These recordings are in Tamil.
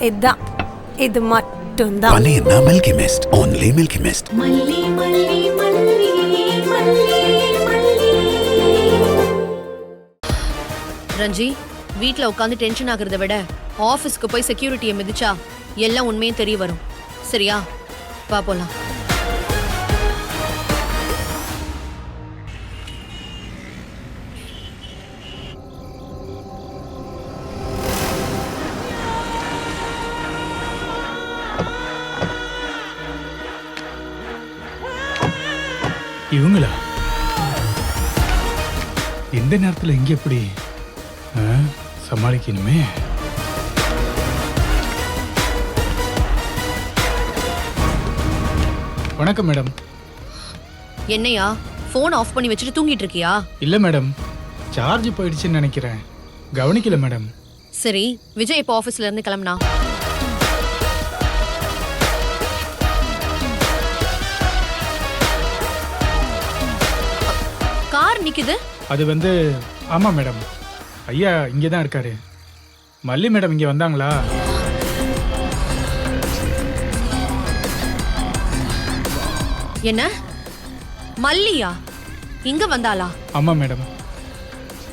இதான், இது மட்டும்தான். மல்லினா Milky Mist, only Milky Mist. மல்லி மல்லி மல்லி மல்லி மல்லி. ரஞ்சி, வீட்ல உட்காந்து டென்ஷன் ஆகுறத விட ஆபீஸ்க்கு போய் செக்யூரிட்டியை மிதிச்சா எல்லாம் உண்மையும் தெரிய வரும். சரியா? வா போலாம். இவங்களா எந்த நேரத்தில் எங்க எப்படி சமாளிக்கணுமே? வணக்கம் மேடம். என்னையா போன் ஆஃப் பண்ணி வச்சுட்டு தூங்கிட்டு இருக்கியா? இல்ல மேடம், சார்ஜ் போயிடுச்சுன்னு நினைக்கிறேன், கவனிக்கல மேடம். சரி, விஜய் இப்போ ஆபீஸ்ல இருந்து கிளம்புனா? கார் நிக்குது. அது வந்து ஆமா மேடம், ஐயா இங்கே தான் இருக்காரு. மல்லி மேடம் இங்கே வந்தாங்களா? என்ன மல்லியா இங்க வந்தாளா? ஆமா மேடம்,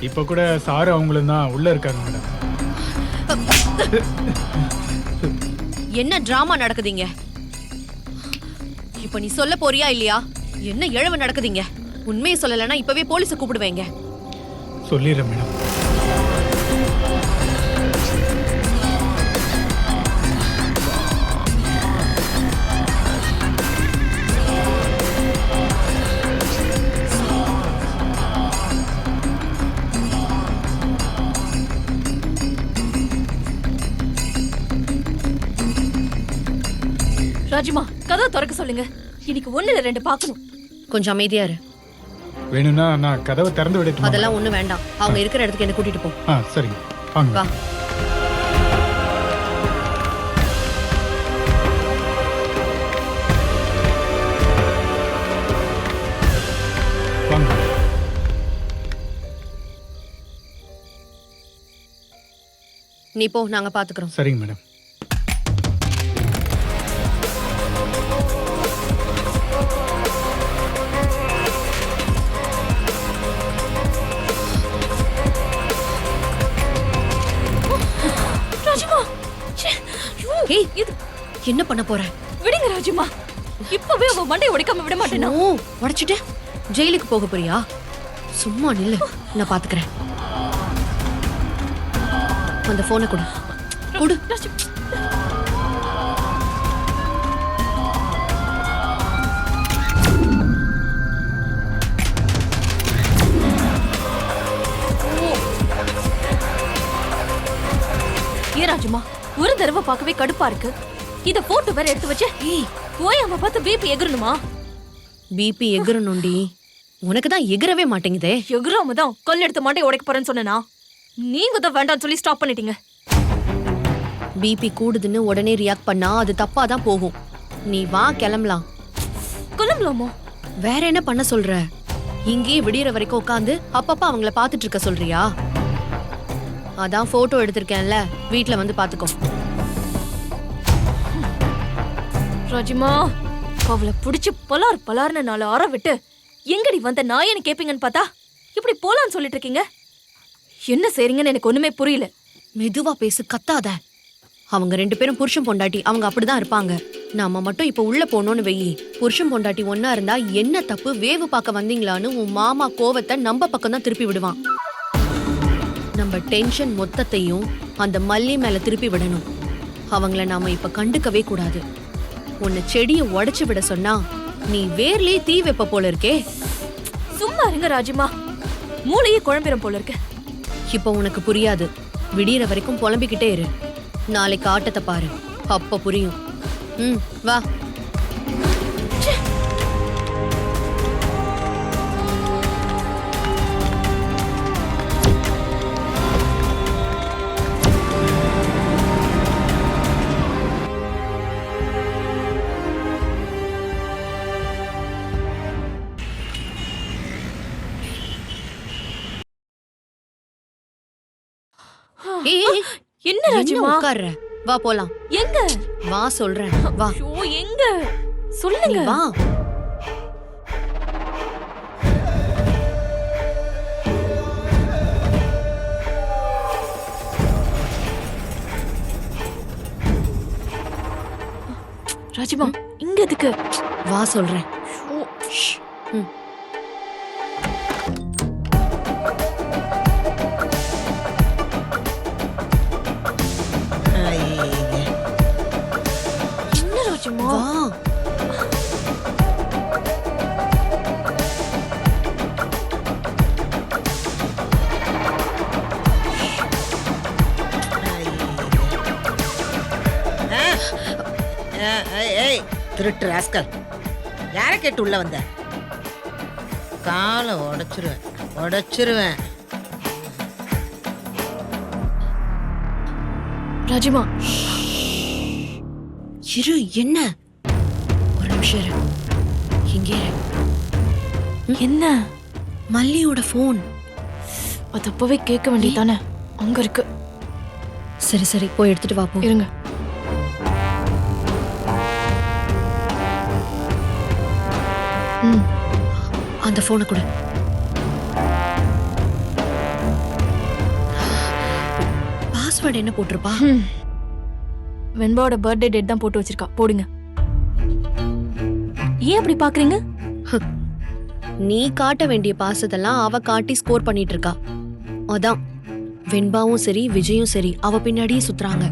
இப்போ கூட சாரு அவங்களும் தான் உள்ள இருக்காங்க மேடம். என்ன டிராமா நடக்குதுங்க? இப்ப நீ சொல்ல போறியா இல்லையா? என்ன இழவு நடக்குதுங்க? உண்மையை சொல்லலைன்னா இப்பவே போலீஸை கூப்பிடுவேங்க. சொல்லிடுறேன் மேடம். ராஜிமா, கதவை திறக்க சொல்லுங்க. இன்னைக்கு 1 இல்ல 2 பார்க்கணும். கொஞ்சம் அமைதியா இரு. வேணும்னா நான் கதவை திறந்து விடட்டுமா? அதெல்லாம் ஒண்ணு வேண்டாம். அவங்க இருக்கிற இடத்துக்கு என்ன கூட்டிட்டு போ. சரிங்க, வாங்க. வா. வாங்க. நீ போ, நாங்க பாத்துக்கிறோம். சரிங்க மேடம். ஏய், என்ன பண்ண போற? விடுங்க ராஜிமா, இப்பவே அவ மண்டையை உடைக்காம விட மாட்டேனா? ஓ, உடைச்சிட்டு ஜெயிலுக்கு போக போறியா? சும்மா நில்லு, நான் பாத்துக்கிறேன். அந்த போனை கொடு. கொடு. ஏ ராஜிமா, ஒரு தடவை பார்க்கவே கடுப்பா இருக்கு. இத போட்டோ வேற எடுத்து வச்சு போய் அவ பார்த்து பிபி எகிரணுமா? பிபி எகிரணும்டி. உனக்கு தான் எகிரவே மாட்டேங்குதே. எகிராம தான் கல் எடுத்து மண்டையை உடைக்க போறேன்னு சொன்னா நீங்க தான் வேண்டாம்னு சொல்லி ஸ்டாப் பண்ணிட்டீங்க. பிபி கூடுதுன்னு உடனே ரியாக்ட் பண்ணா அது தப்பா தான் போகும். நீ வா, கிளம்பலாம். கிளம்பலாமோ? வேற என்ன பண்ண சொல்ற? இங்கேயே விடியற வரைக்கும் உட்காந்து அப்பப்ப அவங்கள பாத்துட்டு இருக்க சொல்றியா? அதான் போட்டோ எடுத்திருக்கேன்ல, வீட்ல வந்து பாத்துக்கோ. ராஜிமா, அவளை புடிச்சு பலார்னு 4 அற விட்டு எங்கடி வந்த நாயன்னு கேப்பீங்கன்னு பார்த்தா இப்படி போலான்னு சொல்லிட்டு இருக்கீங்க. என்ன செய்றீங்கன்னு எனக்கு ஒண்ணுமே புரியல. மெதுவா பேசு, கத்தாத. அவங்க 2 பேரும் புருஷன் பொண்டாட்டி, அவங்க அப்படிதான் இருப்பாங்க. நாம மட்டும் இப்ப உள்ள போனோம்னு வெயி, புருஷன் பொண்டாட்டி ஒன்னா இருந்தா என்ன தப்பு, வேவு பார்க்க வந்தீங்களான்னு உன் மாமா கோவத்தை நம்ம பக்கம் தான் திருப்பி விடுவான். நம்ம டென்ஷன் மொத்தத்தையும் அந்த மல்லி மேல திருப்பி விடணும். அவங்கள நாம இப்ப கண்டுக்கவே கூடாது. உன்னை செடியை உடைச்சு விட சொன்னா நீ வேர்லயே தீ வைப்ப போல இருக்கே. சும்மா இருங்க ராஜிமா, மூளையே குழம்பிரும் போல இருக்கு. இப்ப உனக்கு புரியாது. விடியற வரைக்கும் புலம்பிக்கிட்டே இரு. நாளைக்கு ஆட்டத்தை பாரு, அப்ப புரியும். வா. என்ன ராஜிமா உட்கார்ற? வா போலாம். எங்க? வா சொல்றேன், வா. ஐயோ, எங்க சொல்லுங்க. நீ வா. ராஜிமா, இங்க எதுக்கு? வா சொல்றேன். ஐயோ, ஷ். ம். என்ன ராஜிமா? வா. ஏய் திருட்டு ராஸ்கல், யாரை கேட்டு உள்ள வந்த? காலை உடைச்சிருவேன். ராஜிமா, இரு, என்ன? ஒரு நிமிஷம் இரு. இங்கே இரு. என்ன? மல்லியோட போன். அது அப்பவே கேட்க வேண்டியதானே? அங்க இருக்கு. சரி சரி, போய் எடுத்துட்டு வா போ. இருங்க. அந்த போனை கொடு. பாஸ்வேர்ட் என்ன போட்டிருப்பா? வெண்பாவோட பர்த்டே டேட் தான் போட்டு வச்சிருக்கா. போடுங்க. ஏன் அப்படி பாக்குறீங்க? நீ காட்ட வேண்டிய பாசத்தெல்லாம் அவ காட்டி ஸ்கோர் பண்ணிட்டு இருக்கா. அதான் வெண்பாவும் சரி விஜயும் சரி அவ பின்னாடியே சுத்துறாங்க.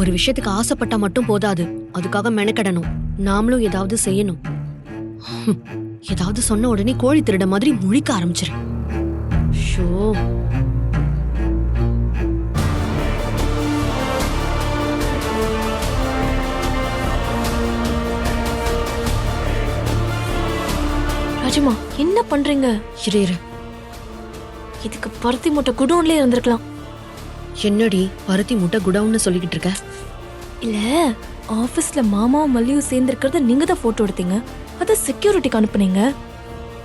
ஒரு விஷயத்துக்கு ஆசைப்பட்டா மட்டும் போதாது, அதுக்காக மெனக்கெடணும். நாமளும் ஏதாவது செய்யணும். ஏதாவது சொன்ன உடனே கோழி திருட மாதிரி முழிக்க ஆரம்பிச்சிரு. ஷோ. ராஜிமா, என்ன பண்றீங்க? இரு இரு. இதுக்கு பருத்தி மூட்டை குடோன்லயே இருந்திருக்கலாம். என்னடி பருத்தி மூட்டை குடவுன்னு சொல்லிக்கிட்டு இருக்க? இல்ல, ஆபீஸ்ல மாமாவும் மல்லியும் சேர்ந்து இருக்கிறத நீங்க தான் போட்டோ எடுத்தீங்க. அத செக்யூரிட்டிக்கு அனுப்புனீங்க.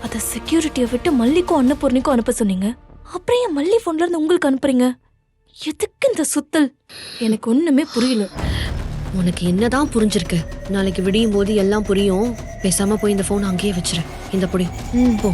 அத செக்யூரிட்டியை விட்டு மல்லிக்கும் அன்னபூர்ணிக்கும் அனுப்ப சொன்னீங்க. அப்புறம் ஏன் மல்லி போன்ல இருந்து உங்களுக்கு அனுப்புறீங்க? எதுக்கு இந்த சுத்தல்? எனக்கு ஒண்ணுமே புரியல. உனக்கு என்னதான் புரிஞ்சிருக்கு? நாளைக்கு விடியும் போது எல்லாம் புரியும். பேசாம போய் இந்த போன் அங்கேயே வச்சிரு. இந்த பொடி போ.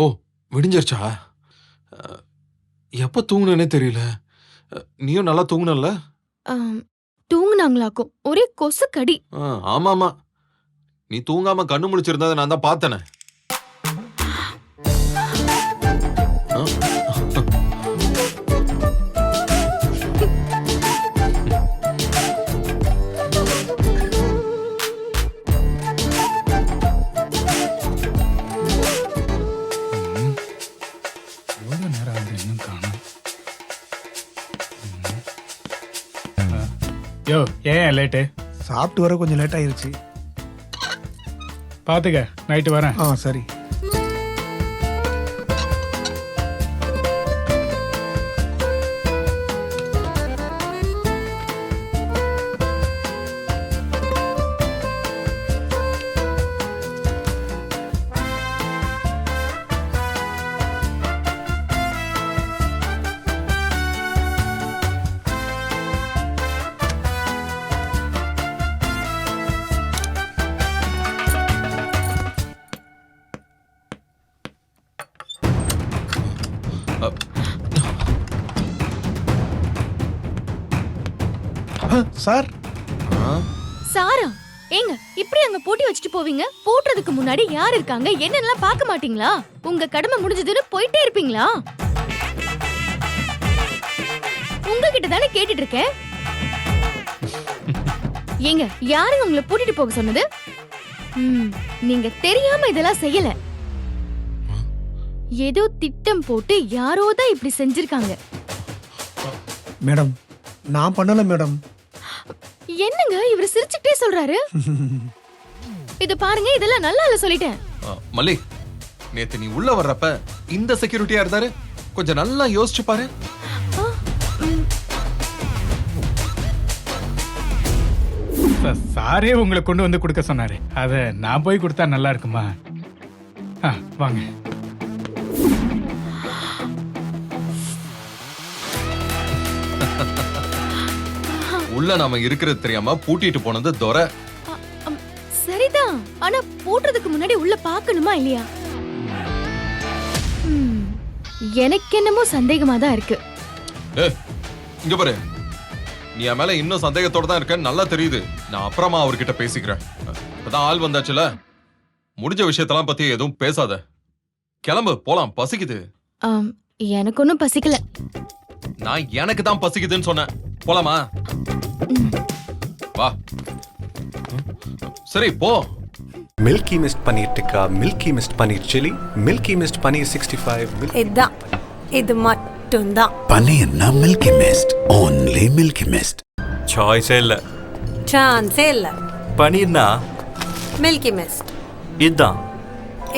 ஓ, விடிஞ்சிருச்சா? எப்போ தூங்குனேனே தெரியல. நீயும் நல்லா தூங்குனல்ல? தூங்குனாங்களாக்கும். ஒரே கொசு கடி. ஆமாமா, நீ தூங்காம கண்ணு முழிச்சிருந்ததை நான் தான் பார்த்தேனே. எவ்வளவு நேரம் ஆகுது இன்னும் காணோம். யோ, ஏன் லேட்டு? சாப்பிட்டு வர கொஞ்சம் லேட் ஆயிருச்சு. பாத்துக்க, நைட்டு வரேன். சரி. சார். சாரா, ஏங்க இப்படி அங்க போட்டி வச்சுட்டு போவீங்க? போட்டுறதுக்கு முன்னாடி யார் இருக்காங்க என்னெல்லாம் பார்க்க மாட்டீங்களா? உங்க கடமை முடிஞ்சதுன்னு போயிட்டே இருப்பீங்களா? உங்ககிட்ட தானே கேட்டுட்டு இருக்கேன். ஏங்க, யாருங்க உங்களை கூட்டிட்டு போக சொன்னது? நீங்க தெரியாம இதெல்லாம் செய்யல. ஏதோ திட்டம் போட்டு யாரோ தான் இப்படி செஞ்சிருக்காங்க. மேடம் நான் பண்ணல மேடம். என்னங்க இவர் சிரிச்சுக்கிட்டே சொல்றாரு? இது பாருங்க, இதெல்லாம் நல்லா இல்ல சொல்லிட்டேன். மல்லி, நேத்து நீ உள்ள வர்றப்ப இந்த செக்யூரிட்டியா இருந்தாரு. கொஞ்சம் நல்லா யோசிச்சு பாரு. சாரே உங்களை கொண்டு வந்து கொடுக்க சொன்னாரு. அதை நான் போய் கொடுத்தா நல்லா இருக்குமா? வாங்க. உள்ள நாம இருக்கிறது தெரியாம பூட்டிட்டு போனது துரை. சரிதான், ஆனா போடுறதுக்கு முன்னாடி உள்ள பார்க்கணுமா இல்லையா? எனக்கு என்னமோ சந்தேகமா தான் இருக்கு. இங்க பாரு, நீ என் மேல இன்னும் சந்தேகத்தோட தான் இருக்க நல்லா தெரியுது. நான் அப்புறமா அவர்கிட்ட பேசிக்கிறேன். இப்பதான் ஆள் வந்தாச்சுல, முடிஞ்ச விஷயத்தெல்லாம் பத்தி எதுவும் பேசாத. கிளம்பு, போலாம், பசிக்குது. எனக்கு ஒன்னும் பசிக்கல. நான் எனக்கு தான் பசிக்குதுன்னு சொன்னேன். போலாமா? வா. சரி போ. Milky Mist paneer tikka, Milky Mist paneer chilli, Milky Mist paneer 65. இதுதான், இது மட்டும்தான். பனீர்னா Milky Mist, only Milky Mist. சாய்ஸே இல்ல. சான்ஸே இல்ல. பனீர்னா மில்கி மிஸ்ட், இதுதான்.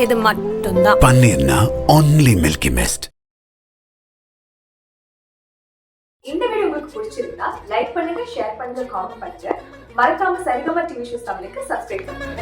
இது மட்டும்தான். பனீர்னா only மில்கி மிஸ்ட். இந்த வீடியோ உங்களுக்கு பிடிச்சிருந்தா லைக் பண்ணுங்க, ஷேர் பண்ணுங்க, காமெண்ட் பண்ணுங்க. மறக்காம சரிகமா டிவி ஷோஸ் தமிழுக்கு சப்ஸ்கிரைப் பண்ணுங்க.